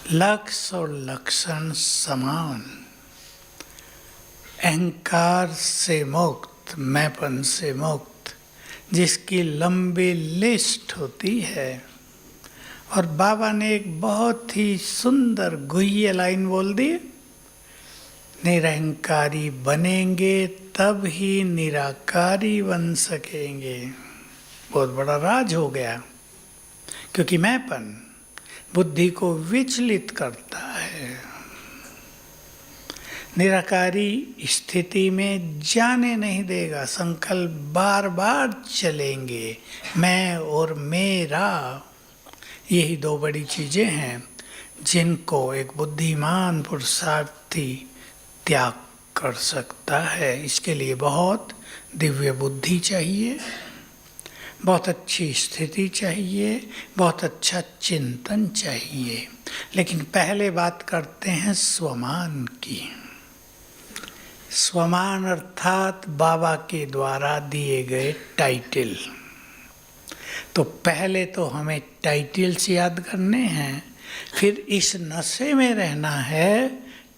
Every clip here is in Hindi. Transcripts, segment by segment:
लक्ष्य और लक्षण समान, अहंकार से मुक्त, मैंपन से मुक्त, जिसकी लंबी लिस्ट होती है। और बाबा ने एक बहुत ही सुंदर गुह्य लाइन बोल दी, निरहंकारी बनेंगे तब ही निराकारी बन सकेंगे। बहुत बड़ा राज हो गया, क्योंकि मैंपन बुद्धि को विचलित करता है। निराकारी स्थिति में जाने नहीं देगा। संकल्प बार बार चलेंगे, मैं और मेरा। यही दो बड़ी चीजें हैं जिनको एक बुद्धिमान पुरुषार्थी त्याग कर सकता है। इसके लिए बहुत दिव्य बुद्धि चाहिए, बहुत अच्छी स्थिति चाहिए, बहुत अच्छा चिंतन चाहिए। लेकिन पहले बात करते हैं स्वमान की। स्वमान अर्थात बाबा के द्वारा दिए गए टाइटल। तो पहले तो हमें टाइटल्स याद करने हैं, फिर इस नशे में रहना है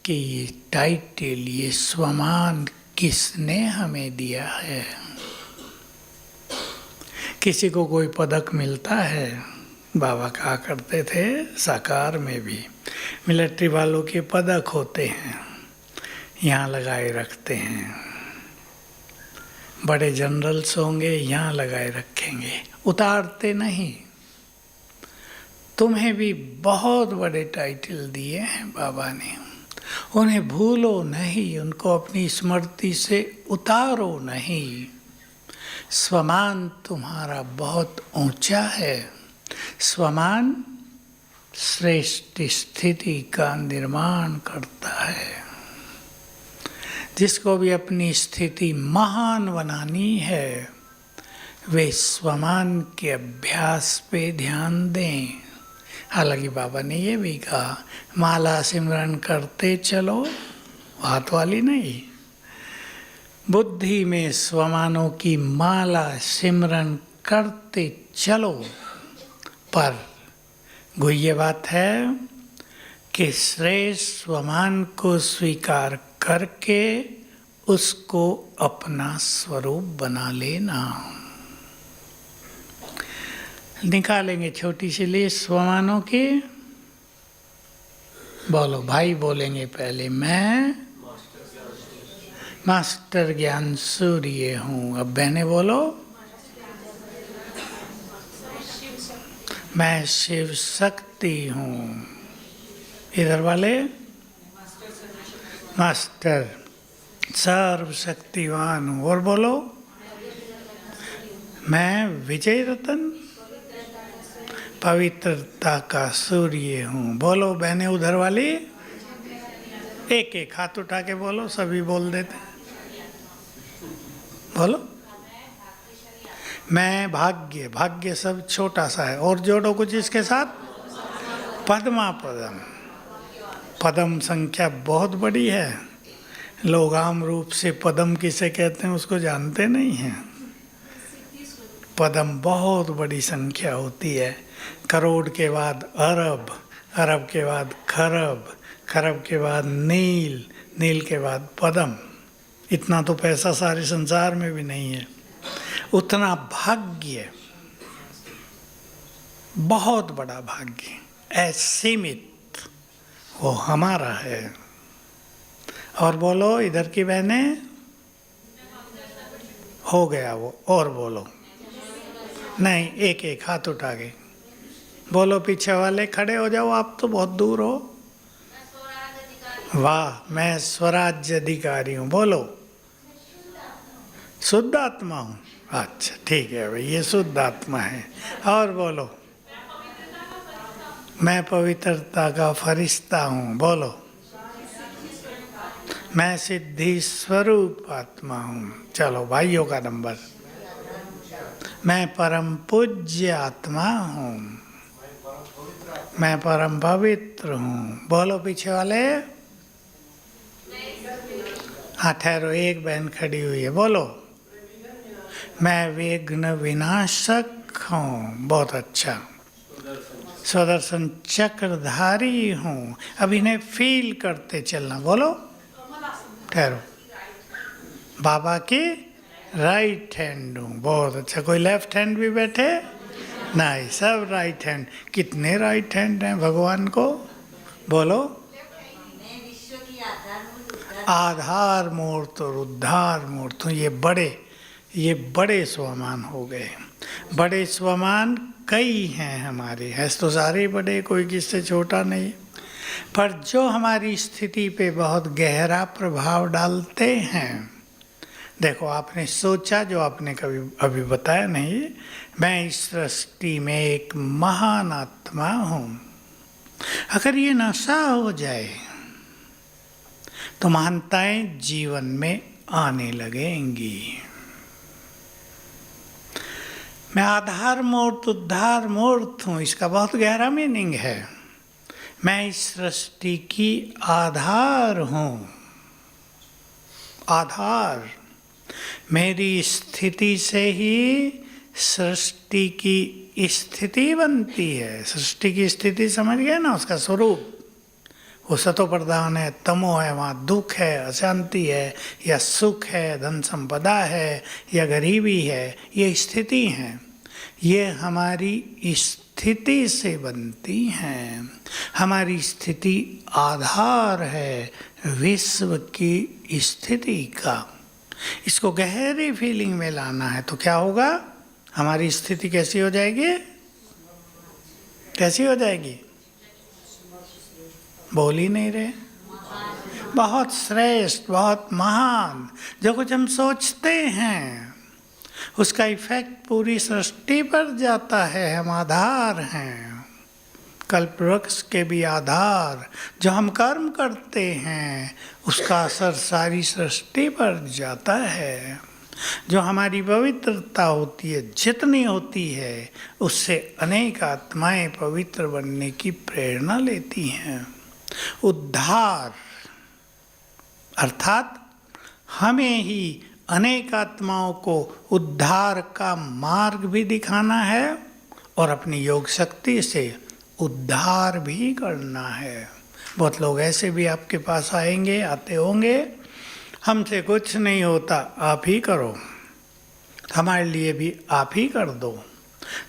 कि ये टाइटल, ये स्वमान किसने हमें दिया है। किसी को कोई पदक मिलता है, बाबा कहा करते थे साकार में भी, मिलिट्री वालों के पदक होते हैं, यहाँ लगाए रखते हैं। बड़े जनरल्स होंगे, यहाँ लगाए रखेंगे, उतारते नहीं। तुम्हें भी बहुत बड़े टाइटल दिए हैं बाबा ने, उन्हें भूलो नहीं, उनको अपनी स्मृति से उतारो नहीं। स्वमान तुम्हारा बहुत ऊंचा है। स्वमान श्रेष्ठ स्थिति का निर्माण करता है। जिसको भी अपनी स्थिति महान बनानी है, वे स्वमान के अभ्यास पे ध्यान दें। हालांकि बाबा ने ये भी कहा, माला सिमरन करते चलो, हाथ वाली नहीं। बुद्धि में स्वमानों की माला सिमरन करते चलो। पर गुह्य बात है कि श्रेष्ठ स्वमान को स्वीकार करके उसको अपना स्वरूप बना लेना। निकालेंगे छोटी सी लिस्ट स्वमानों की। बोलो, भाई बोलेंगे पहले, मैं मास्टर ज्ञान सूर्य हूँ। अब बहनें बोलो, मैं शिव शक्ति हूँ। इधर वाले, मास्टर सर्वशक्तिवान हूँ। और बोलो, मैं विजय रतन पवित्रता का सूर्य हूँ। बोलो बहनें उधर वाली, एक एक हाथ उठा के बोलो, सभी बोल देते। बोलो, मैं भाग्य, भाग्य सब छोटा सा है, और जोड़ो कुछ इसके साथ, पद्मा पदम। पदम संख्या बहुत बड़ी है। लोग आम रूप से पदम किसे कहते हैं उसको जानते नहीं हैं। पदम बहुत बड़ी संख्या होती है। करोड़ के बाद अरब, अरब के बाद खरब, खरब के बाद नील, नील के बाद पदम। इतना तो पैसा सारे संसार में भी नहीं है। उतना भाग्य, बहुत बड़ा भाग्य, असीमित, वो हमारा है। और बोलो इधर की बहनें, हो गया वो। और बोलो, नहीं, एक एक हाथ उठा के बोलो। पीछे वाले खड़े हो जाओ, आप तो बहुत दूर हो। वाह, मैं स्वराज्य अधिकारी हूँ। बोलो, शुद्ध आत्मा हूँ। अच्छा ठीक है भाई, ये शुद्ध आत्मा है। और बोलो, मैं पवित्रता का फरिश्ता हूँ। बोलो, मैं सिद्धि स्वरूप आत्मा हूँ। चलो भाइयों का नंबर, मैं परम पूज्य आत्मा हूँ, मैं परम पवित्र हूँ। बोलो पीछे वाले, हाँ ठहरो, एक बहन खड़ी हुई है। बोलो, मैं विघ्न विनाशक हूँ। बहुत अच्छा। स्वदर्शन चक्रधारी हूँ। अब इन्हें फील करते चलना। बोलो, ठहरो। बाबा की राइट हैंड हूँ। बहुत अच्छा। कोई लेफ्ट हैंड भी बैठे? नहीं, सब राइट हैंड। कितने राइट हैंड हैं भगवान को? बोलो। आधार मूर्त और उद्धार मूर्त। ये बड़े स्वमान हो गए। बड़े स्वमान कई हैं हमारे, है तो सारे बड़े, कोई किससे छोटा नहीं। पर जो हमारी स्थिति पे बहुत गहरा प्रभाव डालते हैं। देखो, आपने सोचा, जो आपने कभी अभी बताया नहीं, मैं इस सृष्टि में एक महान आत्मा हूँ। अगर ये नशा हो जाए तो महानताएं जीवन में आने लगेंगी। मैं आधार मूर्त उद्धार मूर्त हूँ, इसका बहुत गहरा मीनिंग है। मैं इस सृष्टि की आधार हूँ। आधार, मेरी स्थिति से ही सृष्टि की स्थिति बनती है। सृष्टि की स्थिति समझ गए ना, उसका स्वरूप। वो सतो प्रधान है, तमो है, वहाँ दुख है, अशांति है, या सुख है, धन संपदा है, या गरीबी है, ये स्थिति हैं। ये हमारी स्थिति से बनती हैं। हमारी स्थिति आधार है विश्व की स्थिति का। इसको गहरी फीलिंग में लाना है तो क्या होगा? हमारी स्थिति कैसी हो जाएगी? कैसी हो जाएगी? बोल ही नहीं रहे। बहुत श्रेष्ठ, बहुत महान। जो कुछ हम सोचते हैं उसका इफेक्ट पूरी सृष्टि पर जाता है। हम आधार हैं, कल्प वृक्ष के भी आधार। जो हम कर्म करते हैं उसका असर सारी सृष्टि पर जाता है। जो हमारी पवित्रता होती है, जितनी होती है, उससे अनेक आत्माएं पवित्र बनने की प्रेरणा लेती हैं। उद्धार अर्थात हमें ही अनेक आत्माओं को उद्धार का मार्ग भी दिखाना है और अपनी योग शक्ति से उद्धार भी करना है। बहुत लोग ऐसे भी आपके पास आएंगे, आते होंगे, हमसे कुछ नहीं होता, आप ही करो, हमारे लिए भी आप ही कर दो।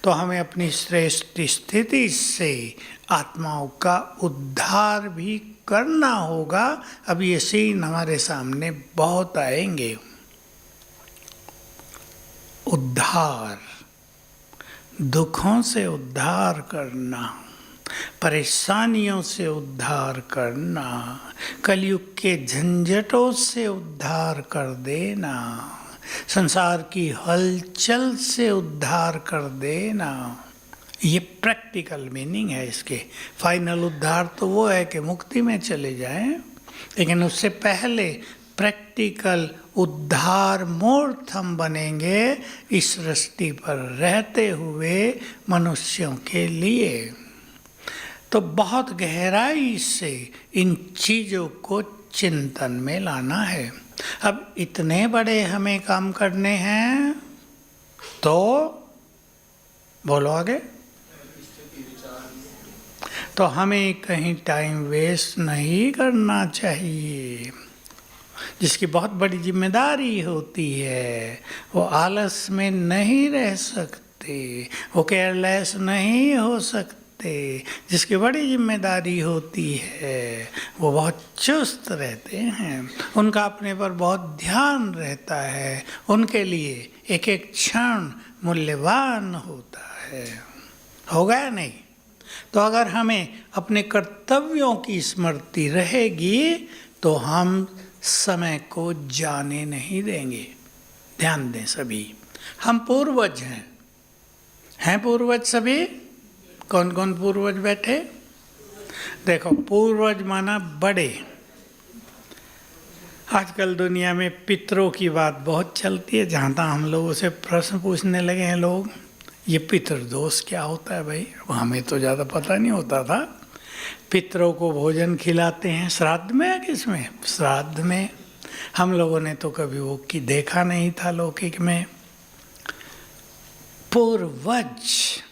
तो हमें अपनी श्रेष्ठ स्थिति से आत्माओं का उद्धार भी करना होगा। अब ये सीन हमारे सामने बहुत आएंगे। उद्धार, दुखों से उद्धार करना, परेशानियों से उद्धार करना, कलयुग के झंझटों से उद्धार कर देना, संसार की हलचल से उद्धार कर देना। ये प्रैक्टिकल मीनिंग है इसके। फाइनल उद्धार तो वो है कि मुक्ति में चले जाएं, लेकिन उससे पहले प्रैक्टिकल उद्धार मूर्त हम बनेंगे इस सृष्टि पर रहते हुए मनुष्यों के लिए। तो बहुत गहराई से इन चीज़ों को चिंतन में लाना है। अब इतने बड़े हमें काम करने हैं तो बोलो आगे। तो हमें कहीं टाइम वेस्ट नहीं करना चाहिए। जिसकी बहुत बड़ी जिम्मेदारी होती है वो आलस में नहीं रह सकते, वो केयरलेस नहीं हो सकते। जिसकी बड़ी जिम्मेदारी होती है वो बहुत चुस्त रहते हैं, उनका अपने पर बहुत ध्यान रहता है, उनके लिए एक एक क्षण मूल्यवान होता है। होगा या नहीं? तो अगर हमें अपने कर्तव्यों की स्मृति रहेगी तो हम समय को जाने नहीं देंगे। ध्यान दें सभी, हम पूर्वज हैं पूर्वज सभी। कौन कौन पूर्वज बैठे? देखो, पूर्वज माना बड़े। आजकल दुनिया में पितरों की बात बहुत चलती है। जहाँ तक हम लोगों से प्रश्न पूछने लगे हैं लोग, ये पितृदोष क्या होता है भाई? हमें तो ज़्यादा पता नहीं होता था। पितरों को भोजन खिलाते हैं श्राद्ध में या किस में? श्राद्ध में। हम लोगों ने तो कभी वो की देखा नहीं था लौकिक में। पूर्वज,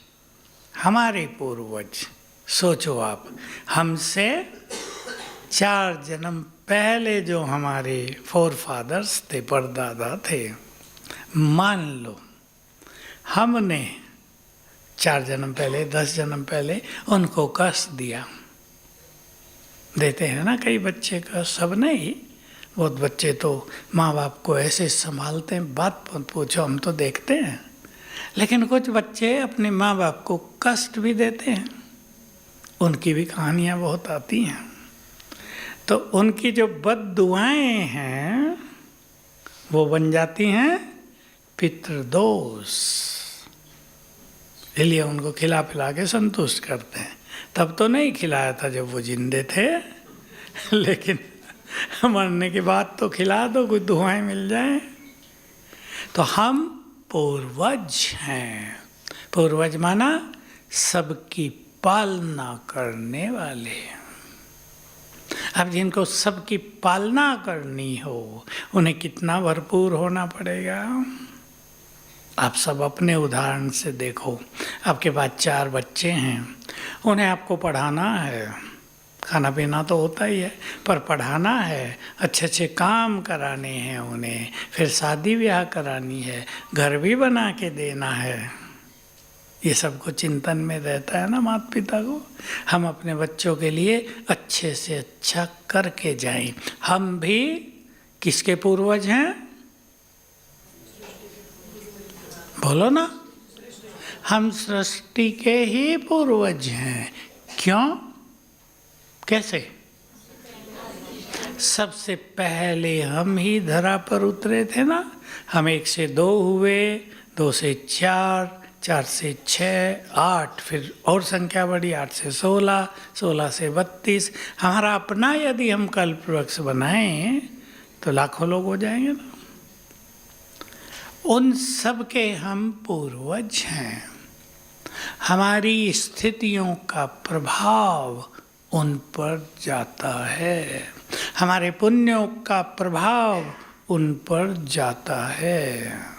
हमारे पूर्वज सोचो आप, हमसे 4 जन्म पहले जो हमारे फोर फादर्स थे, परदादा थे, मान लो हमने 4 जन्म पहले, 10 जन्म पहले उनको कष्ट दिया। देते हैं ना कई बच्चे का, सब नहीं, बहुत बच्चे तो माँ बाप को ऐसे संभालते हैं, बात मत पूछो, हम तो देखते हैं। लेकिन कुछ बच्चे अपने माँ बाप को कष्ट भी देते हैं, उनकी भी कहानियाँ बहुत आती हैं। तो उनकी जो बद्दुआएं हैं वो बन जाती हैं पितृदोष, इसलिए उनको खिला पिला के संतुष्ट करते हैं। तब तो नहीं खिलाया था जब वो जिंदे थे, लेकिन मरने के बाद तो खिला दो, कुछ दुआएं मिल जाए। तो हम पूर्वज हैं। पूर्वज माना सबकी पालना करने वाले। अब जिनको सबकी पालना करनी हो, उन्हें कितना भरपूर होना पड़ेगा। आप सब अपने उदाहरण से देखो, आपके पास 4 बच्चे हैं, उन्हें आपको पढ़ाना है, खाना पीना तो होता ही है, पर पढ़ाना है, अच्छे अच्छे काम कराने हैं उन्हें, फिर शादी ब्याह करानी है, घर भी बना के देना है। ये सब को चिंतन में रहता है ना माता पिता को। हम अपने बच्चों के लिए अच्छे से अच्छा करके जाएं। हम भी किसके पूर्वज हैं? बोलो ना, हम सृष्टि के ही पूर्वज हैं। क्यों? कैसे? सबसे पहले हम ही धरा पर उतरे थे ना। हम 1 से 2 हुए, 2 से 4, 4 से 6, 8, फिर और संख्या बढ़ी, 8 से 16, 16 से 32। हमारा अपना यदि हम कल्पवृक्ष बनाएं तो लाखों लोग हो जाएंगे ना। उन सब के हम पूर्वज हैं। हमारी स्थितियों का प्रभाव उन पर जाता है, हमारे पुण्यों का प्रभाव उन पर जाता है।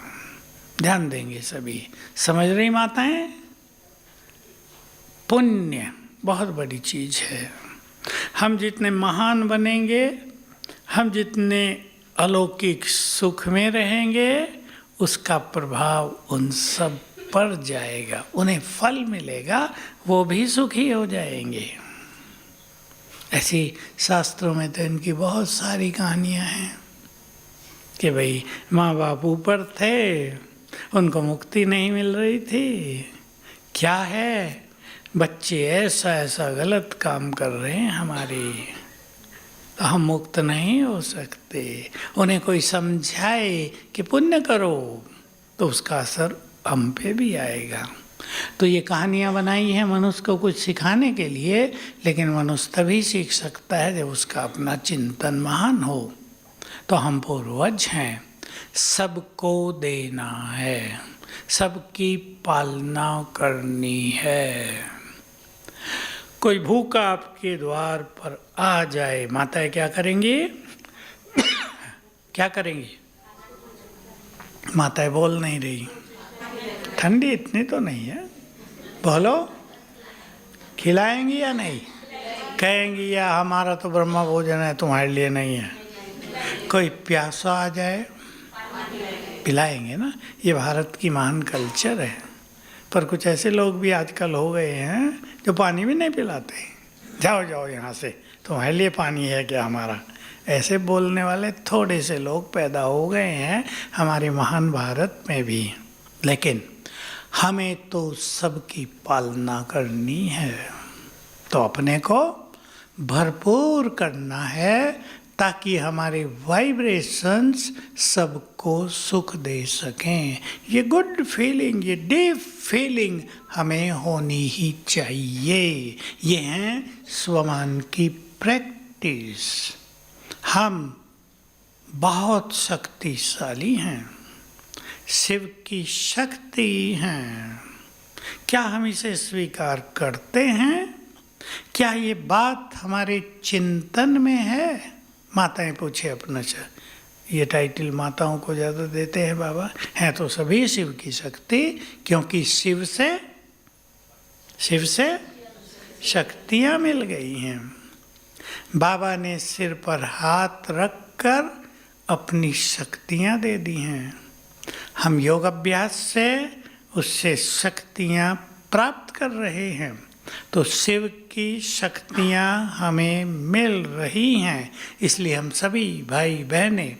ध्यान देंगे सभी, समझ रही माताएं? पुण्य बहुत बड़ी चीज है। हम जितने महान बनेंगे, हम जितने अलौकिक सुख में रहेंगे, उसका प्रभाव उन सब पर जाएगा, उन्हें फल मिलेगा, वो भी सुखी हो जाएंगे। ऐसी शास्त्रों में तो इनकी बहुत सारी कहानियां हैं कि भाई माँ बाप ऊपर थे, उनको मुक्ति नहीं मिल रही थी। क्या है, बच्चे ऐसा ऐसा गलत काम कर रहे हैं हमारे, तो हम मुक्त नहीं हो सकते। उन्हें कोई समझाए कि पुण्य करो तो उसका असर हम पे भी आएगा। तो ये कहानियाँ बनाई हैं मनुष्य को कुछ सिखाने के लिए, लेकिन मनुष्य तभी सीख सकता है जब उसका अपना चिंतन महान हो। तो हम पूर्वज हैं, सबको देना है, सबकी पालना करनी है। कोई भूखा आपके द्वार पर आ जाए, माताएं क्या करेंगी? क्या करेंगी? माताएं बोल नहीं रही। ठंडी इतनी तो नहीं है, बोलो, खिलाएंगी या नहीं? कहेंगी या हमारा तो ब्रह्मा भोजन है, तुम्हारे लिए नहीं है। कोई प्यासा आ जाए, पिलाएंगे ना। ये भारत की महान कल्चर है। पर कुछ ऐसे लोग भी आजकल हो गए हैं जो पानी भी नहीं पिलाते। जाओ जाओ यहाँ से, तुम्हारे लिए पानी है क्या हमारा? ऐसे बोलने वाले थोड़े से लोग पैदा हो गए हैं हमारे महान भारत में भी। लेकिन हमें तो सबकी पालना करनी है, तो अपने को भरपूर करना है ताकि हमारे वाइब्रेशंस सबको सुख दे सकें। ये गुड फीलिंग, ये डीप फीलिंग हमें होनी ही चाहिए। ये है स्वमान की प्रैक्टिस। हम बहुत शक्तिशाली हैं, शिव की शक्ति हैं। क्या हम इसे स्वीकार करते हैं? क्या ये बात हमारे चिंतन में है? माताएं पूछे अपना से। ये टाइटल माताओं को ज़्यादा देते हैं बाबा। हैं तो सभी शिव की शक्ति, क्योंकि शिव से शक्तियाँ मिल गई हैं। बाबा ने सिर पर हाथ रखकर अपनी शक्तियाँ दे दी हैं। हम योग अभ्यास से उससे शक्तियाँ प्राप्त कर रहे हैं। तो शिव की शक्तियाँ हमें मिल रही हैं, इसलिए हम सभी भाई बहनें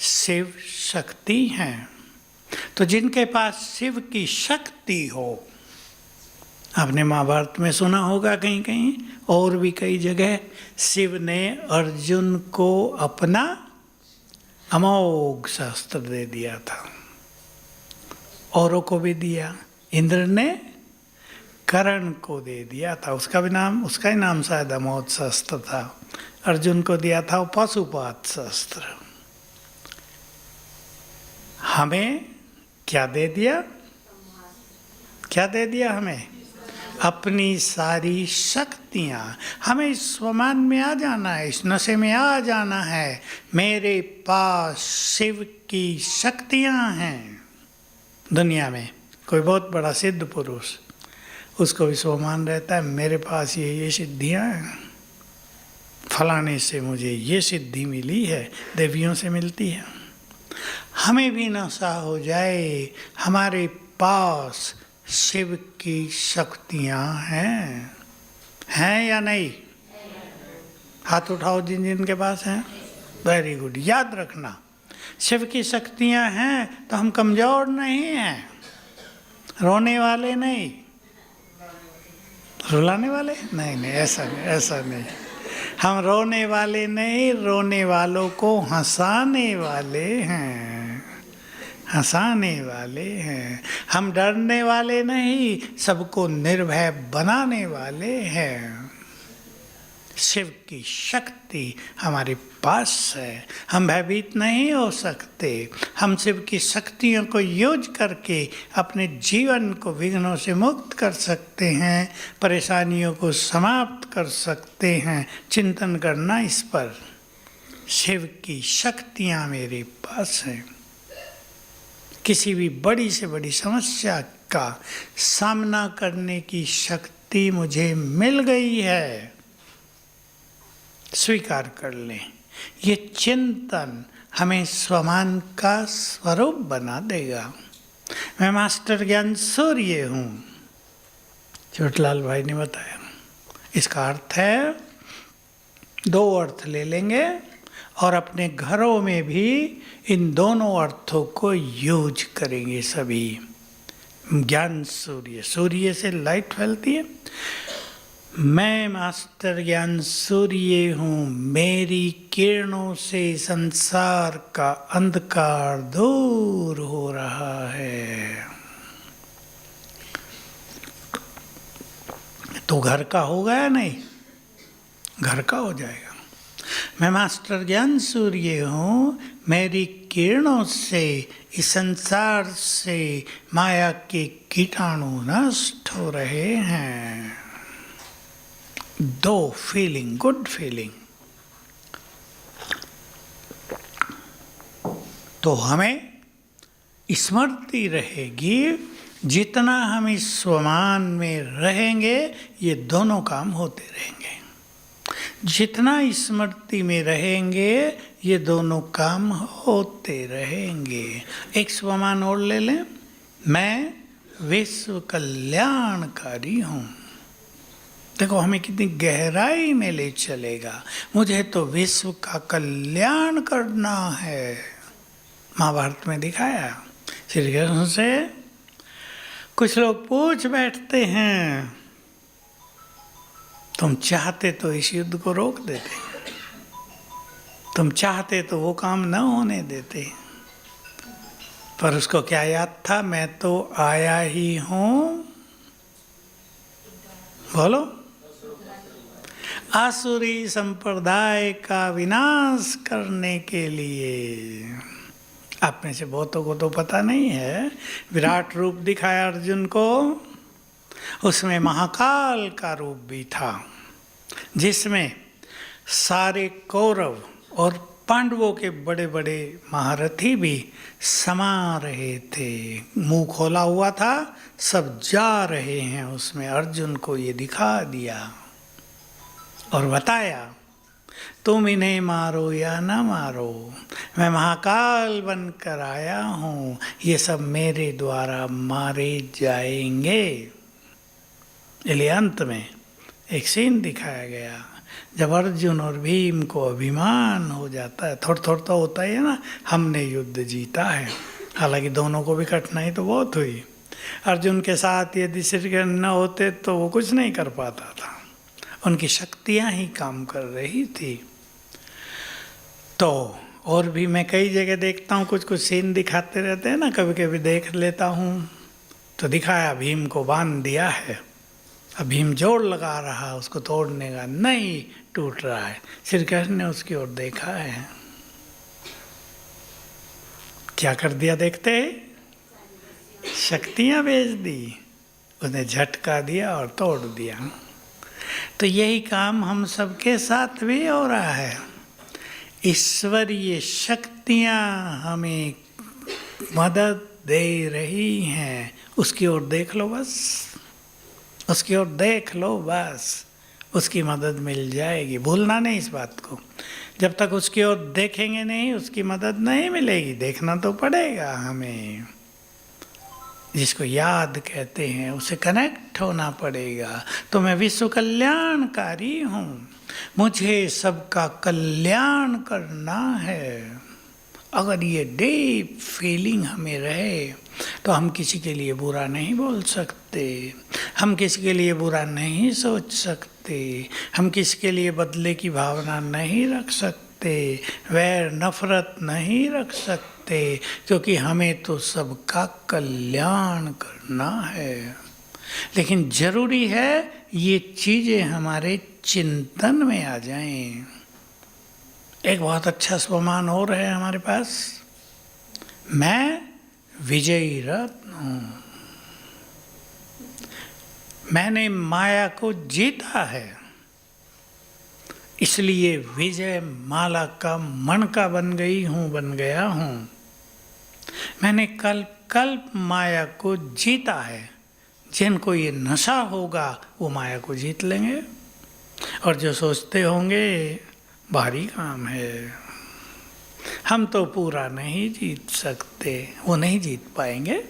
शिव शक्ति हैं। तो जिनके पास शिव की शक्ति हो, आपने महाभारत में सुना होगा कहीं कहीं और भी कई जगह, शिव ने अर्जुन को अपना अमोघ शस्त्र दे दिया था, औरों को भी दिया। इंद्र ने कर्ण को दे दिया था, उसका ही नाम शायद अमोघ शस्त्र था। अर्जुन को दिया था पशुपात शस्त्र। हमें क्या दे दिया? क्या दे दिया हमें? अपनी सारी शक्तियाँ। हमें इस स्वमान में आ जाना है, इस नशे में आ जाना है। मेरे पास शिव की शक्तियाँ हैं। दुनिया में कोई बहुत बड़ा सिद्ध पुरुष, उसको भी स्वमान रहता है, मेरे पास ये सिद्धियाँ हैं, फलाने से मुझे ये सिद्धि मिली है, देवियों से मिलती है। हमें भी नशा हो जाए, हमारे पास शिव की शक्तियाँ हैं या नहीं? हाथ उठाओ जिन जिन के पास हैं। Very good. याद रखना, शिव की शक्तियाँ हैं तो हम कमज़ोर नहीं हैं, रोने वाले नहीं, रुलाने वाले नहीं, ऐसा नहीं। हम रोने वाले नहीं, रोने वालों को हंसाने वाले हैं, हंसाने वाले हैं। हम डरने वाले नहीं, सबको निर्भय बनाने वाले हैं। शिव की शक्ति हमारे पास है, हम भयभीत नहीं हो सकते। हम शिव की शक्तियों को यूज करके अपने जीवन को विघ्नों से मुक्त कर सकते हैं, परेशानियों को समाप्त कर सकते हैं। चिंतन करना इस पर, शिव की शक्तियाँ मेरे पास हैं। किसी भी बड़ी से बड़ी समस्या का सामना करने की शक्ति मुझे मिल गई है, स्वीकार कर लें। ये चिंतन हमें स्वमान का स्वरूप बना देगा। मैं मास्टर ज्ञान सूर्य हूँ, छोटलाल भाई ने बताया। इसका अर्थ है, दो अर्थ ले लेंगे और अपने घरों में भी इन दोनों अर्थों को यूज करेंगे सभी। ज्ञान सूर्य, सूर्य से लाइट फैलती है। मैं मास्टर ज्ञान सूर्य हूँ, मेरी किरणों से संसार का अंधकार दूर हो रहा है। तो घर का होगा या नहीं? घर का हो जाएगा। मैं मास्टर ज्ञान सूर्य हूँ, मेरी किरणों से इस संसार से माया के कीटाणु नष्ट हो रहे हैं। दो फीलिंग, गुड फीलिंग। तो हमें स्मृति रहेगी, जितना हम इस स्वमान में रहेंगे ये दोनों काम होते रहेंगे। जितना स्मृति में रहेंगे ये दोनों काम होते रहेंगे। एक स्वमान और ले लें, मैं विश्व कल्याणकारी हूँ। देखो हमें कितनी गहराई में ले चलेगा। मुझे तो विश्व का कल्याण करना है। महाभारत में दिखाया। श्री कृष्ण से कुछ लोग पूछ बैठते हैं, तुम चाहते तो इस युद्ध को रोक देते, तुम चाहते तो वो काम न होने देते, पर उसको क्या याद था, मैं तो आया ही हूँ, बोलो, आसुरी संप्रदाय का विनाश करने के लिए। आप में से बहुतों को तो पता नहीं है, विराट रूप दिखाया अर्जुन को, उसमें महाकाल का रूप भी था, जिसमें सारे कौरव और पांडवों के बड़े बड़े महारथी भी समा रहे थे, मुंह खोला हुआ था, सब जा रहे हैं उसमें। अर्जुन को ये दिखा दिया और बताया, तुम इन्हें मारो या ना मारो, मैं महाकाल बनकर आया हूँ, ये सब मेरे द्वारा मारे जाएंगे। इसलिए अंत में एक सीन दिखाया गया, जब अर्जुन और भीम को अभिमान हो जाता है, थोड़ा थोड़ा तो होता ही है ना, हमने युद्ध जीता है। हालांकि दोनों को भी कठिनाई तो बहुत हुई। अर्जुन के साथ यदि श्री कृष्ण न होते तो वो कुछ नहीं कर पाता था, उनकी शक्तियां ही काम कर रही थी। तो और भी मैं कई जगह देखता हूँ, कुछ कुछ सीन दिखाते रहते हैं ना, कभी कभी देख लेता हूँ। तो दिखाया भीम को बांध दिया है, अब भीम जोर लगा रहा उसको तोड़ने का, नहीं टूट रहा है। श्री कृष्ण ने उसकी ओर देखा है, क्या कर दिया देखते, शक्तियां भेज दी, उसने झटका दिया और तोड़ दिया। तो यही काम हम सबके साथ भी हो रहा है। ईश्वरीय शक्तियां हमें मदद दे रही हैं, उसकी ओर देख लो बस, उसकी ओर देख लो बस, उसकी मदद मिल जाएगी। भूलना नहीं इस बात को, जब तक उसकी ओर देखेंगे नहीं उसकी मदद नहीं मिलेगी। देखना तो पड़ेगा हमें, जिसको याद कहते हैं उसे कनेक्ट होना पड़ेगा। तो मैं विश्व कल्याणकारी हूँ, मुझे सबका कल्याण करना है। अगर ये डीप फीलिंग हमें रहे तो हम किसी के लिए बुरा नहीं बोल सकते, हम किसी के लिए बुरा नहीं सोच सकते, हम किसी के लिए बदले की भावना नहीं रख सकते, वैर नफरत नहीं रख सकते, क्योंकि हमें तो सबका कल्याण करना है। लेकिन जरूरी है ये चीज़ें हमारे चिंतन में आ जाएं। एक बहुत अच्छा स्वमान और है हमारे पास, मैं विजयी रत्न हूँ, मैंने माया को जीता है, इसलिए विजय माला का मणका बन गई हूँ, बन गया हूँ। मैंने कल्प कल्प माया को जीता है, जिनको ये नशा होगा वो माया को जीत लेंगे। और जो सोचते होंगे भारी काम है, हम तो पूरा नहीं जीत सकते, वो नहीं जीत पाएंगे।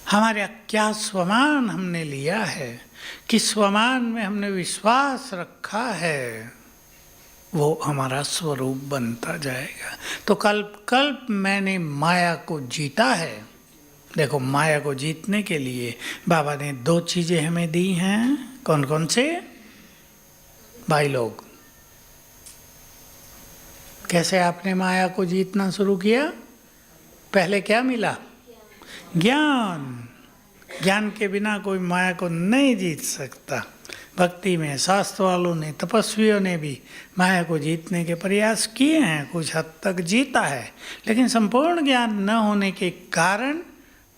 हमारे क्या स्वमान हमने लिया है, किस स्वमान में हमने विश्वास रखा है, वो हमारा स्वरूप बनता जाएगा। तो कल्प कल्प मैंने माया को जीता है। देखो, माया को जीतने के लिए बाबा ने 2 चीज़ें हमें दी हैं। कौन कौन से भाई लोग? कैसे आपने माया को जीतना शुरू किया? पहले क्या मिला? ज्ञान। ज्ञान के बिना कोई माया को नहीं जीत सकता। भक्ति में शास्त्र वालों ने, तपस्वियों ने भी माया को जीतने के प्रयास किए हैं, कुछ हद तक जीता है, लेकिन संपूर्ण ज्ञान न होने के कारण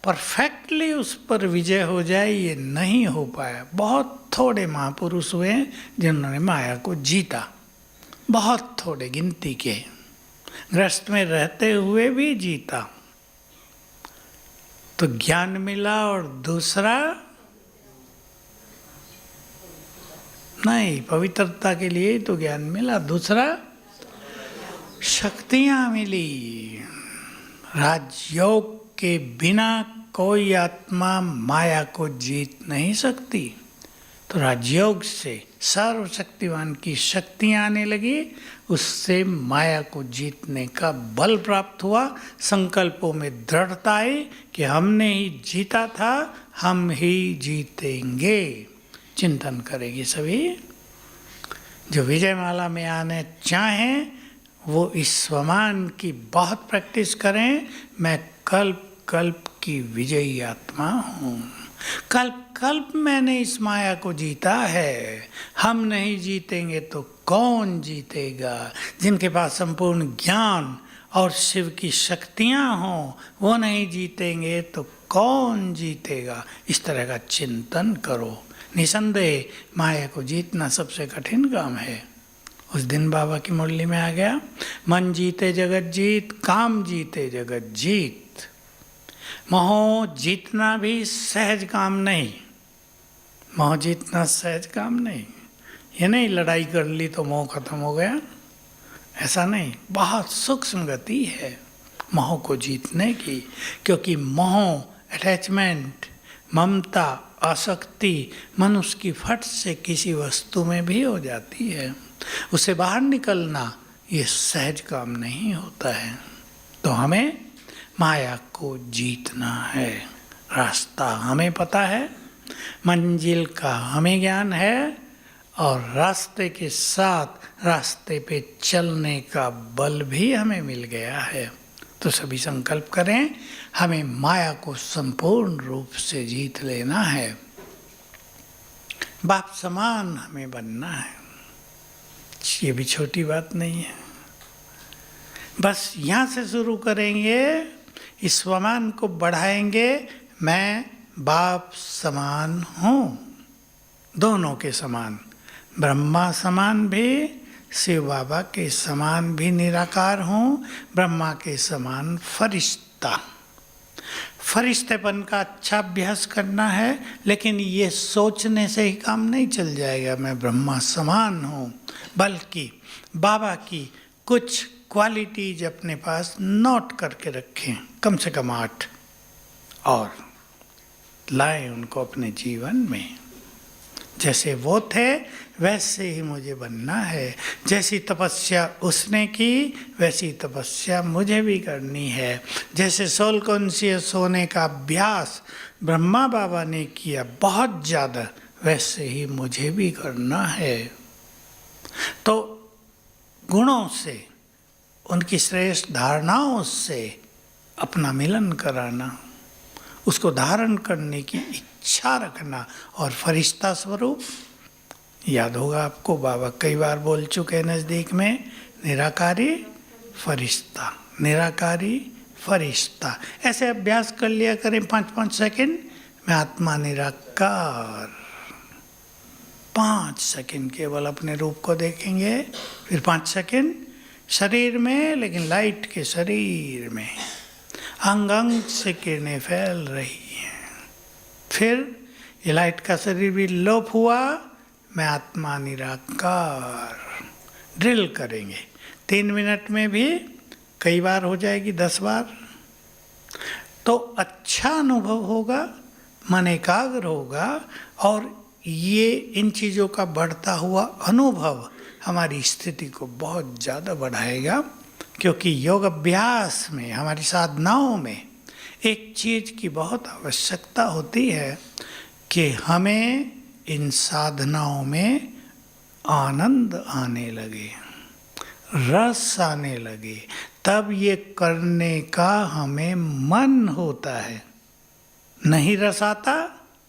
परफेक्टली उस पर विजय हो जाए ये नहीं हो पाया। बहुत थोड़े महापुरुष हुए जिन्होंने माया को जीता, बहुत थोड़े, गिनती के। ग्रस्त में रहते हुए भी जीता। तो ज्ञान मिला, और दूसरा नहीं, पवित्रता के लिए तो ज्ञान मिला, दूसरा शक्तियां मिली। राजयोग के बिना कोई आत्मा माया को जीत नहीं सकती। तो राजयोग से सर्वशक्तिवान की शक्तियां आने लगी, उससे माया को जीतने का बल प्राप्त हुआ। संकल्पों में दृढ़ता आई कि हमने ही जीता था, हम ही जीतेंगे। चिंतन करेगी सभी। जो विजयमाला में आने चाहें वो इस स्वमान की बहुत प्रैक्टिस करें। मैं कल्प कल्प की विजयी आत्मा हूँ, कल्प कल्प मैंने इस माया को जीता है। हम नहीं जीतेंगे तो कौन जीतेगा? जिनके पास संपूर्ण ज्ञान और शिव की शक्तियाँ हों वो नहीं जीतेंगे तो कौन जीतेगा? इस तरह का चिंतन करो। निसंदेह माया को जीतना सबसे कठिन काम है, उस दिन बाबा की मुरली में आ गया, मन जीते जगत जीत, काम जीते जगत जीत। मोह जीतना भी सहज काम नहीं, मोह जीतना सहज काम नहीं। ये नहीं लड़ाई कर ली तो मोह खत्म हो गया, ऐसा नहीं। बहुत सूक्ष्म गति है मोह को जीतने की, क्योंकि मोह, अटैचमेंट, ममता, आसक्ति मनुष्य की फट से किसी वस्तु में भी हो जाती है। उसे बाहर निकलना ये सहज काम नहीं होता है। तो हमें माया को जीतना है। रास्ता हमें पता है, मंजिल का हमें ज्ञान है, और रास्ते के साथ रास्ते पे चलने का बल भी हमें मिल गया है। तो सभी संकल्प करें, हमें माया को संपूर्ण रूप से जीत लेना है। बाप समान हमें बनना है, ये भी छोटी बात नहीं है। बस यहाँ से शुरू करेंगे, इस स्वमान को बढ़ाएंगे। मैं बाप समान हूँ, दोनों के समान, ब्रह्मा समान भी, शिव बाबा के समान भी निराकार हूँ, ब्रह्मा के समान फरिश्ता। फरिश्तेपन का अच्छा अभ्यास करना है, लेकिन ये सोचने से ही काम नहीं चल जाएगा मैं ब्रह्मा समान हूँ, बल्कि बाबा की कुछ क्वालिटीज अपने पास नोट करके रखें, कम से कम 8, और लाएं उनको अपने जीवन में। जैसे वो थे वैसे ही मुझे बनना है। जैसी तपस्या उसने की वैसी तपस्या मुझे भी करनी है। जैसे सोल कॉन्शियस होने का अभ्यास ब्रह्मा बाबा ने किया बहुत ज़्यादा, वैसे ही मुझे भी करना है। तो गुणों से, उनकी श्रेष्ठ धारणाओं से अपना मिलन कराना, उसको धारण करने की इच्छा रखना, और फरिश्ता स्वरूप याद होगा आपको, बाबा कई बार बोल चुके हैं नज़दीक में, निराकारी फरिश्ता, निराकारी फरिश्ता। ऐसे अभ्यास कर लिया करें 5-5 सेकंड, मैं आत्मा निराकार। 5 सेकंड केवल अपने रूप को देखेंगे, फिर 5 सेकंड शरीर में, लेकिन लाइट के शरीर में अंग अंग से किरणें फैल रही हैं। फिर ये लाइट का शरीर भी लोप हुआ, मैं आत्मा निराकार। ड्रिल करेंगे 3 मिनट में भी, कई बार हो जाएगी 10 बार, तो अच्छा अनुभव होगा, मन एकाग्र होगा, और ये इन चीज़ों का बढ़ता हुआ अनुभव हमारी स्थिति को बहुत ज़्यादा बढ़ाएगा। क्योंकि योग अभ्यास में, हमारी साधनाओं में एक चीज़ की बहुत आवश्यकता होती है कि हमें इन साधनाओं में आनंद आने लगे, रस आने लगे, तब ये करने का हमें मन होता है। नहीं रस आता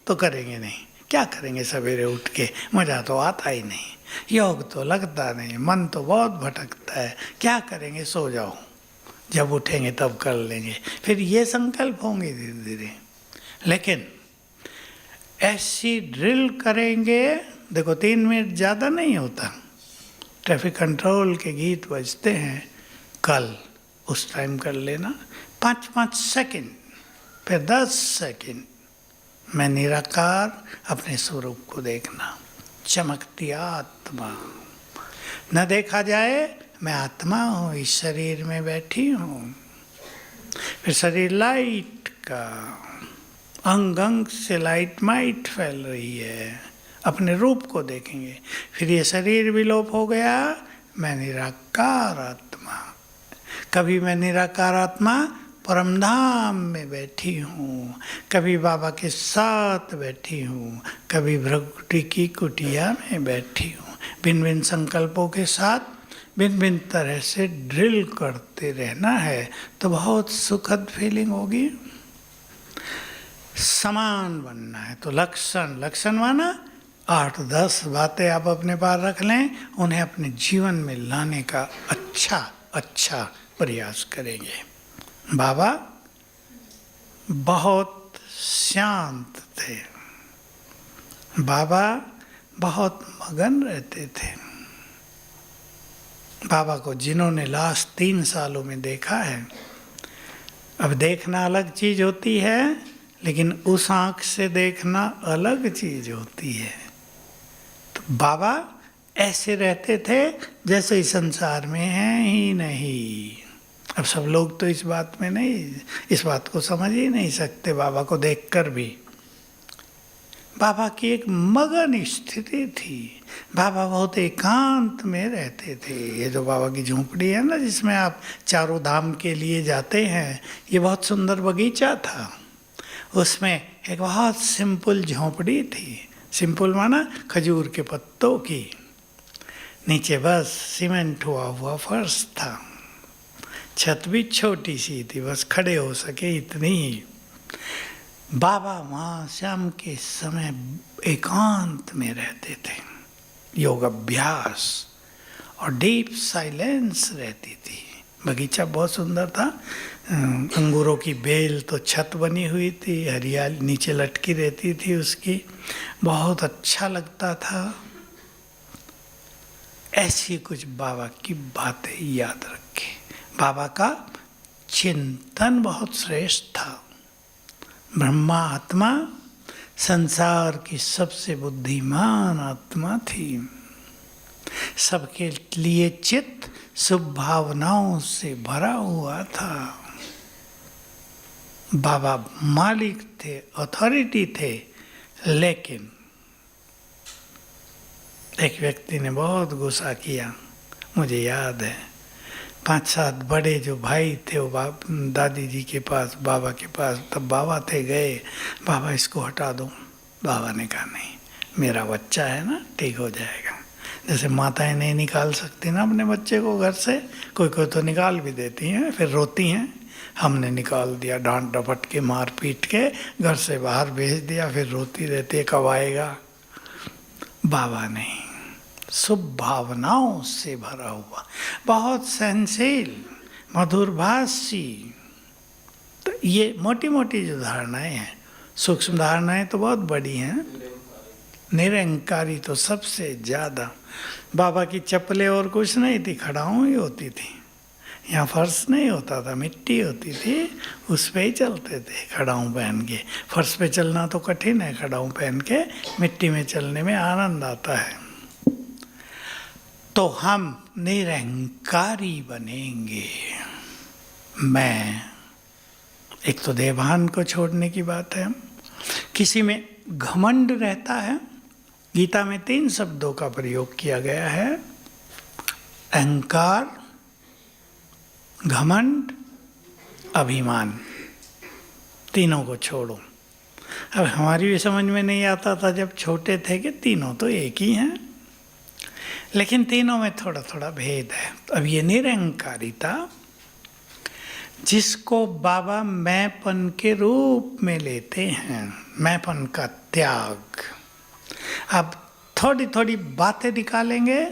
तो करेंगे नहीं, क्या करेंगे सवेरे उठ के, मज़ा तो आता ही नहीं, योग तो लगता नहीं, मन तो बहुत भटकता है, क्या करेंगे, सो जाओ, जब उठेंगे तब कर लेंगे। फिर ये संकल्प होंगे धीरे धीरे। लेकिन ऐसी ड्रिल करेंगे, देखो 3 मिनट ज़्यादा नहीं होता, ट्रैफिक कंट्रोल के गीत बजते हैं, कल उस टाइम कर लेना 5-5 सेकंड, फिर 10 सेकंड मैं निराकार अपने स्वरूप को देखना, चमकती आत्मा, न देखा जाए मैं आत्मा हूँ, इस शरीर में बैठी हूँ। फिर शरीर लाइट का, अंग अंग से लाइट माइट फैल रही है, अपने रूप को देखेंगे। फिर ये शरीर विलोप हो गया, मैं निराकार आत्मा। कभी मैं निराकार आत्मा परमधाम में बैठी हूँ, कभी बाबा के साथ बैठी हूँ, कभी भ्रगुटी की कुटिया में बैठी हूँ। भिन्न भिन्न संकल्पों के साथ भिन्न भिन्न तरह से ड्रिल करते रहना है, तो बहुत सुखद फीलिंग होगी। समान बनना है तो लक्षण, लक्षण माना 8-10 बातें आप अपने पास रख लें, उन्हें अपने जीवन में लाने का अच्छा प्रयास करेंगे। बाबा बहुत शांत थे, बाबा बहुत मगन रहते थे, बाबा को जिन्होंने लास्ट 3 सालों में देखा है, अब देखना अलग चीज होती है, लेकिन उस आंख से देखना अलग चीज होती है। तो बाबा ऐसे रहते थे जैसे इस संसार में हैं ही नहीं। अब सब लोग तो इस बात में नहीं, इस बात को समझ ही नहीं सकते बाबा को देखकर भी। बाबा की एक मगन स्थिति थी। बाबा बहुत एकांत में रहते थे। ये जो बाबा की झोंपड़ी है ना, जिसमें आप चारों धाम के लिए जाते हैं, ये बहुत सुंदर बगीचा था। उसमें एक बहुत सिंपल झोंपड़ी थी। सिंपल माना खजूर के पत्तों की। नीचे बस सीमेंट हुआ फर्श था। छत भी छोटी सी थी, बस खड़े हो सके इतनी ही। बाबा वहाँ शाम के समय एकांत में रहते थे। योग अभ्यास और डीप साइलेंस रहती थी। बगीचा बहुत सुंदर था। अंगूरों की बेल तो छत बनी हुई थी, हरियाली नीचे लटकी रहती थी उसकी, बहुत अच्छा लगता था। ऐसी कुछ बाबा की बातें याद रखें। बाबा का चिंतन बहुत श्रेष्ठ था। ब्रह्मा आत्मा संसार की सबसे बुद्धिमान आत्मा थी। सबके लिए चित्त शुभ भावनाओं से भरा हुआ था। बाबा मालिक थे, अथॉरिटी थे, लेकिन एक व्यक्ति ने बहुत गुस्सा किया। मुझे याद है 5-7 बड़े जो भाई थे वो दादी जी के पास, बाबा के पास, तब बाबा थे, गए, बाबा इसको हटा दो। बाबा ने कहा नहीं, मेरा बच्चा है ना, ठीक हो जाएगा। जैसे माताएं नहीं निकाल सकती ना अपने बच्चे को घर से, कोई कोई तो निकाल भी देती हैं, फिर रोती हैं। हमने निकाल दिया, डांट डपट के, मार पीट के घर से बाहर भेज दिया, फिर रोती रहती है कब आएगा। बाबा नहीं, शुभ भावनाओं से भरा हुआ, बहुत सहनशील, मधुरभाषी। तो ये मोटी मोटी जो धारणाएं हैं, सूक्ष्म धारणाएं तो बहुत बड़ी हैं। निरंकारी तो सबसे ज़्यादा। बाबा की चप्पलें और कुछ नहीं थी, खड़ाऊँ ही होती थी। यहाँ फर्श नहीं होता था, मिट्टी होती थी, उस पे ही चलते थे खड़ाऊँ पहन के। फर्श पे चलना तो कठिन है, खड़ाऊँ पहन के मिट्टी में चलने में आनंद आता है। तो हम निरंकारी बनेंगे। मैं, एक तो देवभान को छोड़ने की बात है। किसी में घमंड रहता है। गीता में 3 शब्दों का प्रयोग किया गया है, अहंकार, घमंड, अभिमान। तीनों को छोड़ो। अब हमारी भी समझ में नहीं आता था जब छोटे थे कि तीनों तो एक ही हैं, लेकिन तीनों में थोड़ा थोड़ा भेद है। अब ये निरंकारिता, जिसको बाबा मैंपन के रूप में लेते हैं, मैंपन का त्याग। अब थोड़ी थोड़ी बातें निकालेंगे।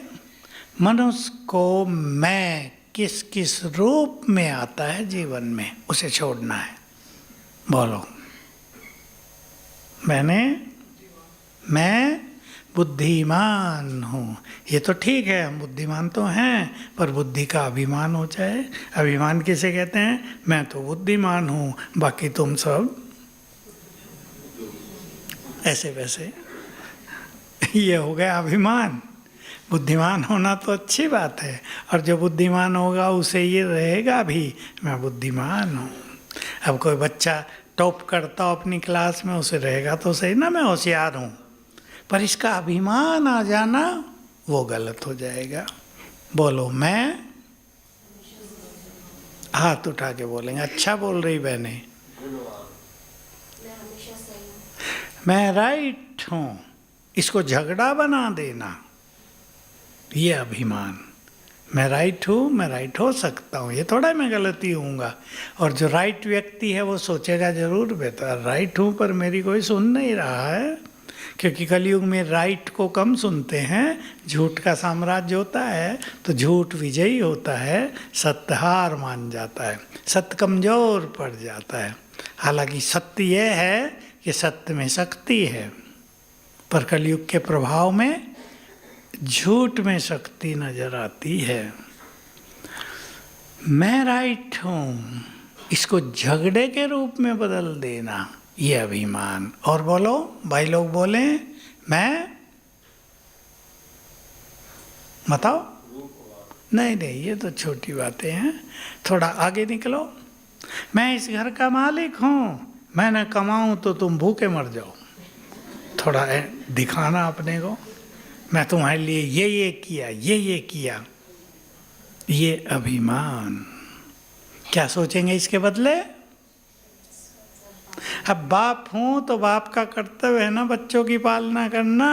मनुष्य को मैं किस किस रूप में आता है जीवन में, उसे छोड़ना है। बोलो। मैं बुद्धिमान हूँ। ये तो ठीक है, हम बुद्धिमान तो हैं, पर बुद्धि का अभिमान हो जाए। अभिमान किसे कहते हैं? मैं तो बुद्धिमान हूँ, बाकी तुम सब ऐसे वैसे। ये हो गया अभिमान। बुद्धिमान होना तो अच्छी बात है, और जो बुद्धिमान होगा उसे ये रहेगा भी, मैं बुद्धिमान हूँ। अब कोई बच्चा टॉप करता हो अपनी क्लास में, उसे रहेगा तो सही ना, मैं होशियार हूँ, पर इसका अभिमान आ जाना वो गलत हो जाएगा। बोलो मैं, हाथ उठा के बोलेंगे। अच्छा बोल रही बहने, मैं राइट हूँ, इसको झगड़ा बना देना, ये अभिमान। मैं राइट हूँ, मैं राइट हो सकता हूँ, ये थोड़ा मैं गलती होऊंगा। और जो राइट व्यक्ति है वो सोचेगा जरूर बेटा राइट हूँ, पर मेरी कोई सुन नहीं रहा है। क्योंकि कलयुग में राइट को कम सुनते हैं, झूठ का साम्राज्य होता है, तो झूठ विजयी होता है, सत्य हार मान जाता है, सत्य कमजोर पड़ जाता है। हालांकि सत्य ये है कि सत्य में शक्ति है, पर कलयुग के प्रभाव में झूठ में शक्ति नजर आती है। मैं राइट हूं, इसको झगड़े के रूप में बदल देना, ये अभिमान। और बोलो, भाई लोग बोले, मैं बताओ। नहीं नहीं, ये तो छोटी बातें हैं, थोड़ा आगे निकलो। मैं इस घर का मालिक हूँ, मैं न कमाऊँ तो तुम भूखे मर जाओ। थोड़ा दिखाना अपने को, मैं तुम्हारे लिए ये किया, ये किया। ये अभिमान। क्या सोचेंगे इसके बदले? अब बाप हूँ तो बाप का कर्तव्य है ना बच्चों की पालना करना,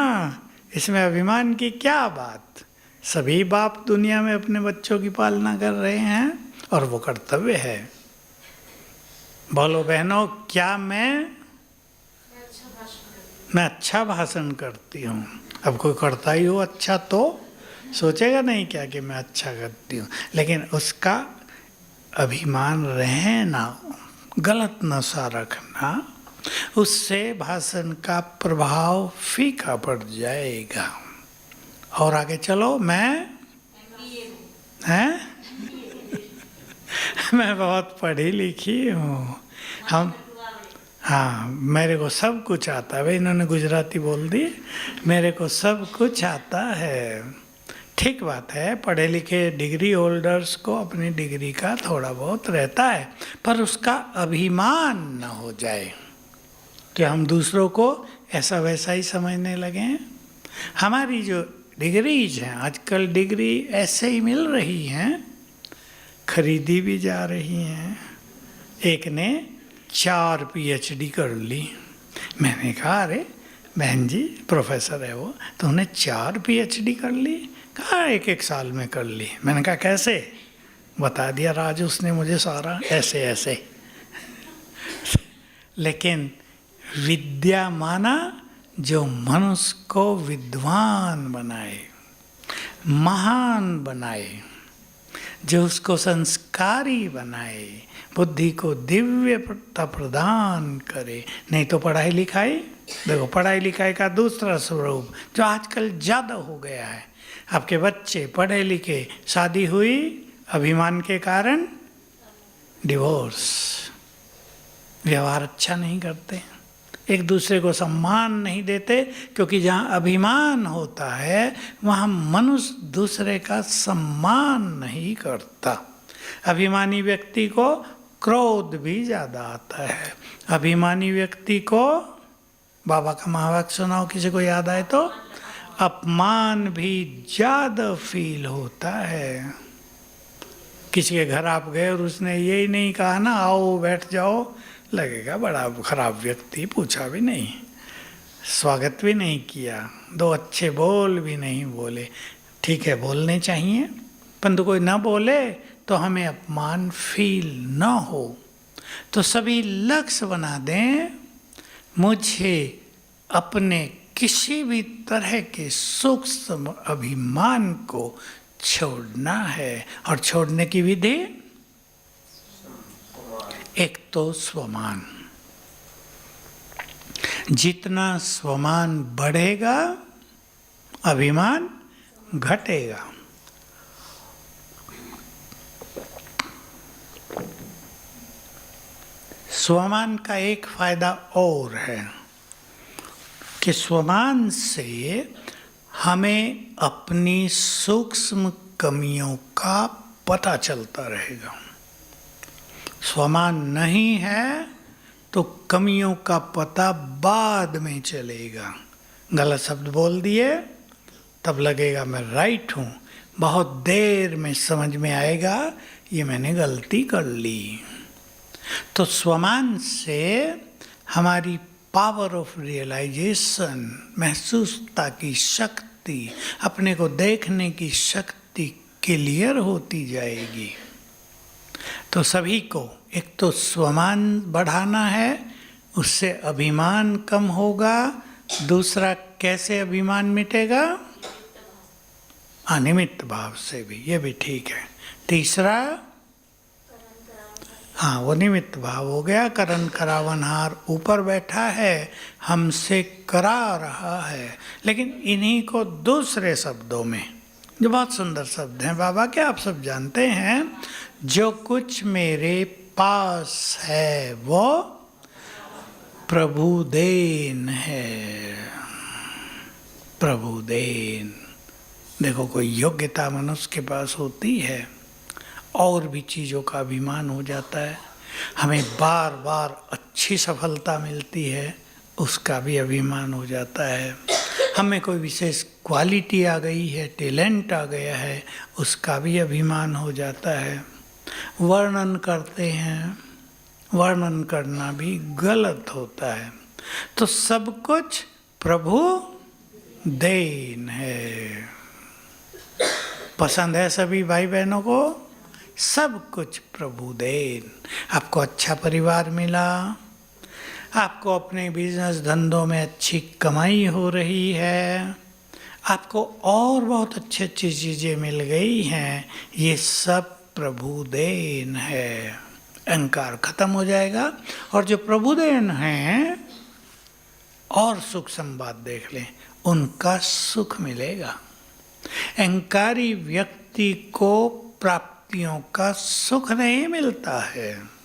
इसमें अभिमान की क्या बात। सभी बाप दुनिया में अपने बच्चों की पालना कर रहे हैं और वो कर्तव्य है। बोलो बहनों, क्या मैं अच्छा भाषण करती हूँ? अब कोई करता ही हो अच्छा तो सोचेगा नहीं क्या कि मैं अच्छा करती हूँ, लेकिन उसका अभिमान रहना, गलत नशा रखना, उससे भाषण का प्रभाव फीका पड़ जाएगा। और आगे चलो, मैं हैं मैं बहुत पढ़ी लिखी हूँ, हम हाँ, मेरे को सब कुछ आता है। भाई इन्होंने गुजराती बोल दी, मेरे को सब कुछ आता है। ठीक बात है, पढ़े लिखे डिग्री होल्डर्स को अपनी डिग्री का थोड़ा बहुत रहता है, पर उसका अभिमान न हो जाए कि हम दूसरों को ऐसा वैसा ही समझने लगे। हमारी जो डिग्रीज हैं, आजकल डिग्री ऐसे ही मिल रही हैं, खरीदी भी जा रही हैं। एक ने 4 PhD कर ली। मैंने कहा, अरे बहन जी, प्रोफेसर है वो, तो उन्हें 4 PhD कर ली? कहा 1-1 साल में कर ली। मैंने कहा कैसे? बता दिया राज उसने मुझे सारा, ऐसे ऐसे। लेकिन विद्या माना जो मनुष्य को विद्वान बनाए, महान बनाए, जो उसको संस्कारी बनाए, बुद्धि को दिव्यता प्रदान करे। नहीं तो पढ़ाई लिखाई, देखो पढ़ाई लिखाई का दूसरा स्वरूप जो आजकल ज़्यादा हो गया है। आपके बच्चे पढ़े लिखे, शादी हुई, अभिमान के कारण डिवोर्स, व्यवहार अच्छा नहीं करते, एक दूसरे को सम्मान नहीं देते, क्योंकि जहाँ अभिमान होता है वहाँ मनुष्य दूसरे का सम्मान नहीं करता। अभिमानी व्यक्ति को क्रोध भी ज़्यादा आता है। अभिमानी व्यक्ति को, बाबा का महावाक्य सुनाओ किसी को याद आए तो, अपमान भी ज़्यादा फील होता है। किसी के घर आप गए और उसने यही नहीं कहा ना, आओ बैठ जाओ, लगेगा बड़ा खराब व्यक्ति, पूछा भी नहीं, स्वागत भी नहीं किया, 2 अच्छे बोल भी नहीं बोले। ठीक है, बोलने चाहिए, परंतु कोई ना बोले तो हमें अपमान फील न हो। तो सभी लक्ष्य बना दें, मुझे अपने किसी भी तरह के सूक्ष्म अभिमान को छोड़ना है। और छोड़ने की विधि, एक तो स्वमान। जितना स्वमान बढ़ेगा, अभिमान घटेगा। स्वमान का एक फायदा और है कि स्वमान से हमें अपनी सूक्ष्म कमियों का पता चलता रहेगा। स्वमान नहीं है तो कमियों का पता बाद में चलेगा। गलत शब्द बोल दिए तब लगेगा मैं राइट हूँ, बहुत देर में समझ में आएगा ये मैंने गलती कर ली। तो स्वमान से हमारी पावर ऑफ रियलाइजेशन, महसूसता की शक्ति, अपने को देखने की शक्ति क्लियर होती जाएगी। तो सभी को एक तो स्वमान बढ़ाना है, उससे अभिमान कम होगा। दूसरा, कैसे अभिमान मिटेगा? अनिमित्त भाव से भी, ये भी ठीक है। तीसरा, हाँ, वो निमित्त भाव हो गया। करन करावनहार ऊपर बैठा है, हमसे करा रहा है, लेकिन इन्हीं को दूसरे शब्दों में जो बहुत सुंदर शब्द हैं बाबा के, आप सब जानते हैं। जो कुछ मेरे पास है वो प्रभु देन है, प्रभु देन। देखो, कोई योग्यता मनुष्य के पास होती है और भी चीज़ों का अभिमान हो जाता है। हमें बार बार अच्छी सफलता मिलती है, उसका भी अभिमान हो जाता है। हमें कोई विशेष क्वालिटी आ गई है, टैलेंट आ गया है, उसका भी अभिमान हो जाता है। वर्णन करते हैं, वर्णन करना भी गलत होता है। तो सब कुछ प्रभु देन है। पसंद है सभी भाई बहनों को? सब कुछ प्रभु देन। आपको अच्छा परिवार मिला, आपको अपने बिजनेस धंधों में अच्छी कमाई हो रही है, आपको और बहुत अच्छी अच्छी चीज़ें मिल गई हैं, ये सब प्रभु देन है। अहंकार खत्म हो जाएगा और जो प्रभु देन हैं, और सुख संवाद देख लें, उनका सुख मिलेगा। अहंकारी व्यक्ति को प्राप्तियों का सुख नहीं मिलता है।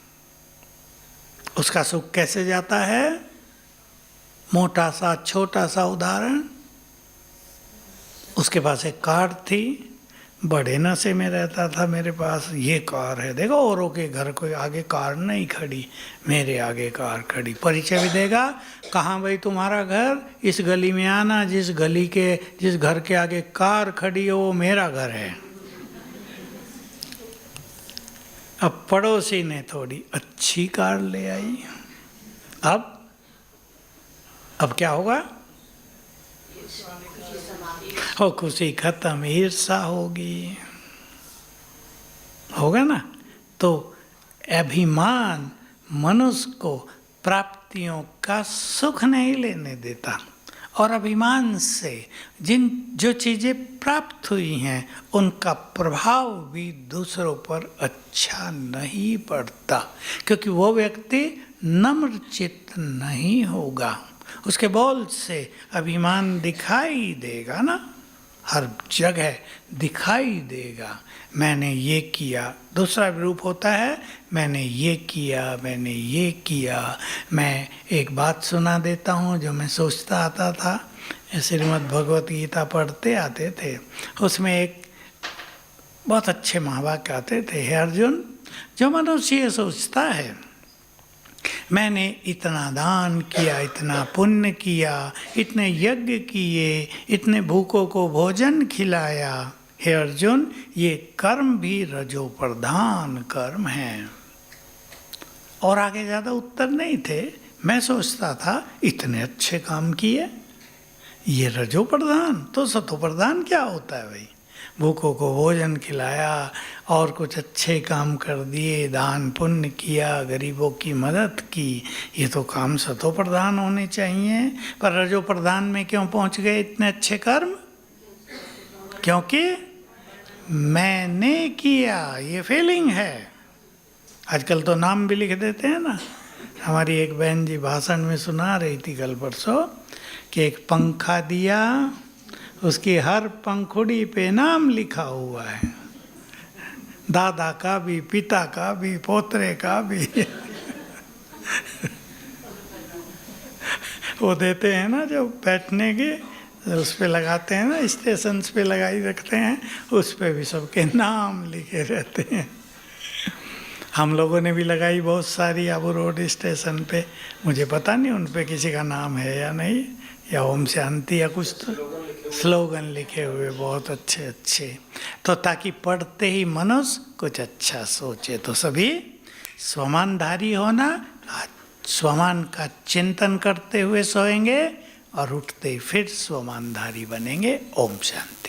उसका सुख कैसे जाता है? मोटा सा छोटा सा उदाहरण, उसके पास एक कार थी, बड़े नशे में रहता था। मेरे पास ये कार है, देखो औरों के घर कोई आगे कार नहीं खड़ी, मेरे आगे कार खड़ी। परिचय भी देगा, कहाँ भाई तुम्हारा घर? इस गली में आना, जिस घर के आगे कार खड़ी है वो मेरा घर है। अब पड़ोसी ने थोड़ी अच्छी कार ले आई, अब क्या होगा? हो खुशी खत्म, ईर्षा होगी, होगा ना। तो अभिमान मनुष्य को प्राप्तियों का सुख नहीं लेने देता, और अभिमान से जो चीज़ें प्राप्त हुई हैं उनका प्रभाव भी दूसरों पर अच्छा नहीं पड़ता, क्योंकि वो व्यक्ति नम्र चित्त नहीं होगा। उसके बोल से अभिमान दिखाई देगा ना, हर जगह दिखाई देगा। मैंने ये किया, दूसरा रूप होता है मैंने ये किया, मैंने ये किया। मैं एक बात सुना देता हूँ जो मैं सोचता आता था, श्रीमद् भगवत गीता पढ़ते आते थे, उसमें एक बहुत अच्छे महावाक्य आते थे। हे अर्जुन, जो मनुष्य ये सोचता है मैंने इतना दान किया, इतना पुण्य किया, इतने यज्ञ किए, इतने भूखों को भोजन खिलाया, हे अर्जुन ये कर्म भी रजो प्रधान कर्म हैं। और आगे ज़्यादा उत्तर नहीं थे। मैं सोचता था इतने अच्छे काम किए, ये रजो प्रधान, तो सतो प्रधान क्या होता है भाई? भूखों को भोजन खिलाया और कुछ अच्छे काम कर दिए, दान पुण्य किया, गरीबों की मदद की, ये तो काम सतो प्रधान होने चाहिए। पर रजो प्रधान में क्यों पहुंच गए इतने अच्छे कर्म? क्योंकि मैंने किया, ये फीलिंग है। आजकल तो नाम भी लिख देते हैं ना। हमारी एक बहन जी भाषण में सुना रही थी कल परसों कि एक पंखा दिया, उसकी हर पंखुड़ी पे नाम लिखा हुआ है, दादा का भी, पिता का भी, पोतरे का भी। वो देते हैं ना जो बैठने के, उस पे लगाते हैं ना, स्टेशन पे लगाई रखते हैं, उस पे भी सबके नाम लिखे रहते हैं। हम लोगों ने भी लगाई बहुत सारी आबू रोड स्टेशन पे, मुझे पता नहीं उन पे किसी का नाम है या नहीं, या ओम शांति या कुछ तो स्लोगन लिखे हुए बहुत अच्छे अच्छे। तो ताकि पढ़ते ही मनुष्य कुछ अच्छा सोचे। तो सभी स्वमानधारी होना, स्वमान का चिंतन करते हुए सोएंगे और उठते ही फिर स्वमानधारी बनेंगे। ओम शांति।